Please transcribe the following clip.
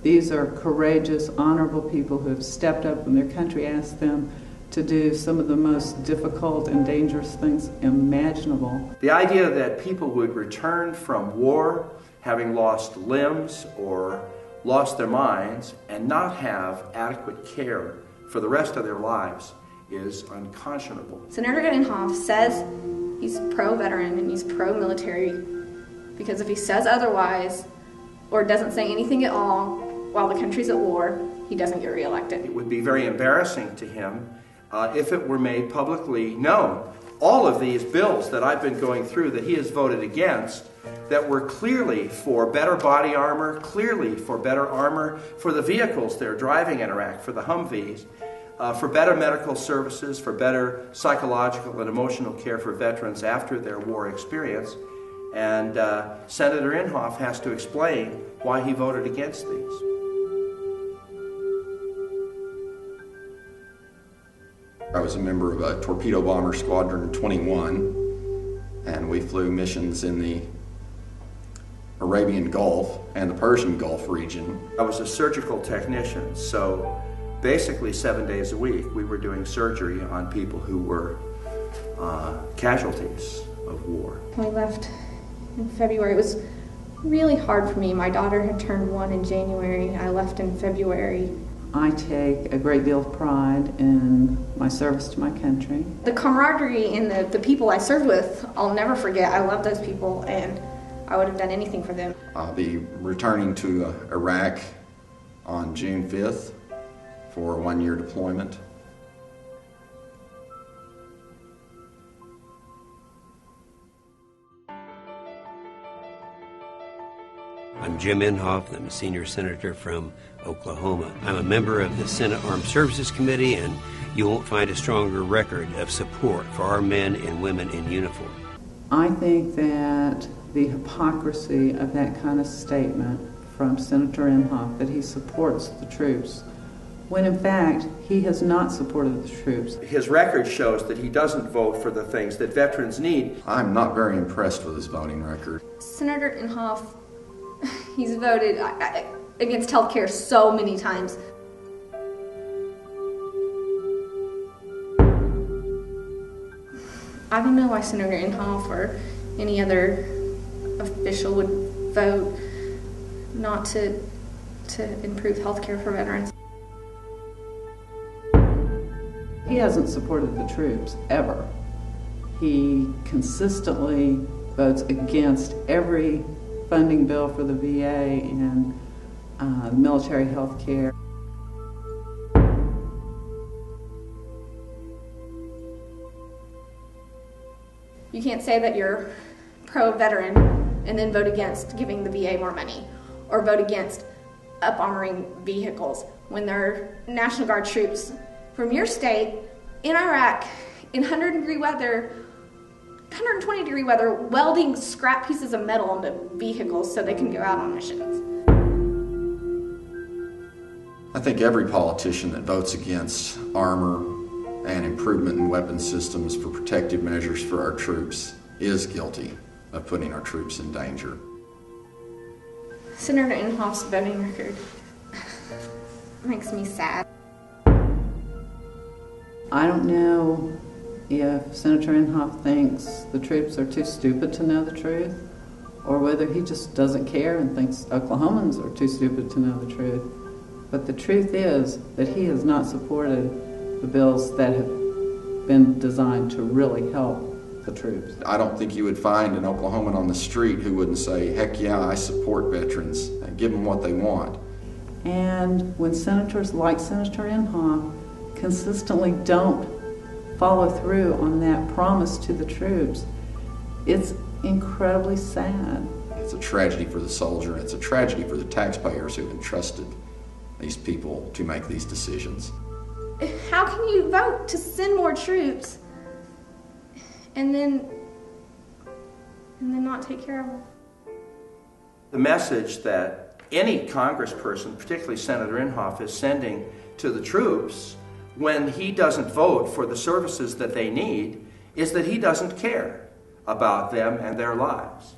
These are courageous, honorable people who have stepped up when their country asked them to do some of the most difficult and dangerous things imaginable. The idea that people would return from war having lost limbs or lost their minds and not have adequate care for the rest of their lives is unconscionable. Senator Inhofe says he's pro-veteran and he's pro-military because if he says otherwise or doesn't say anything at all while the country's at war, he doesn't get reelected. It would be very embarrassing to him if it were made publicly known. All of these bills that I've been going through that he has voted against that were clearly for better body armor, clearly for better armor for the vehicles they're driving in Iraq, for the Humvees, for better medical services, for better psychological and emotional care for veterans after their war experience. And Senator Inhofe has to explain why he voted against these. I was a member of a torpedo bomber squadron 21, and we flew missions in the Arabian Gulf and the Persian Gulf region. I was a surgical technician, so basically 7 days a week we were doing surgery on people who were casualties of war. When we left in February, it was really hard for me. My daughter had turned 1 in January. I left in February. I take a great deal of pride in my service to my country. The camaraderie and the people I served with, I'll never forget. I love those people and I would have done anything for them. I'll be returning to Iraq on June 5th for a 1-year deployment. I'm Jim Inhofe. I'm a senior senator from Oklahoma. I'm a member of the Senate Armed Services Committee, and you won't find a stronger record of support for our men and women in uniform. I think that the hypocrisy of that kind of statement from Senator Inhofe, that he supports the troops, when in fact he has not supported the troops. His record shows that he doesn't vote for the things that veterans need. I'm not very impressed with his voting record. Senator Inhofe, he's voted against health care so many times. I don't know why Senator Inhofe or any other official would vote not to improve health care for veterans. He hasn't supported the troops, ever. He consistently votes against every funding bill for the VA and military health care. You can't say that you're pro-veteran and then vote against giving the VA more money or vote against up-armoring vehicles when there are National Guard troops from your state in Iraq in 100-degree weather, 120-degree weather, welding scrap pieces of metal onto vehicles so they can go out on missions. I think every politician that votes against armor and improvement in weapon systems for protective measures for our troops is guilty of putting our troops in danger. Senator Inhofe's voting record makes me sad. I don't know if Senator Inhofe thinks the troops are too stupid to know the truth, or whether he just doesn't care and thinks Oklahomans are too stupid to know the truth. But the truth is that he has not supported the bills that have been designed to really help the troops. I don't think you would find an Oklahoman on the street who wouldn't say, heck yeah, I support veterans, and give them what they want. And when senators like Senator Inhofe consistently don't follow through on that promise to the troops, it's incredibly sad. It's a tragedy for the soldier, and it's a tragedy for the taxpayers who entrusted these people to make these decisions. How can you vote to send more troops and then not take care of them? The message that any congressperson, particularly Senator Inhofe, is sending to the troops when he doesn't vote for the services that they need is that he doesn't care about them and their lives.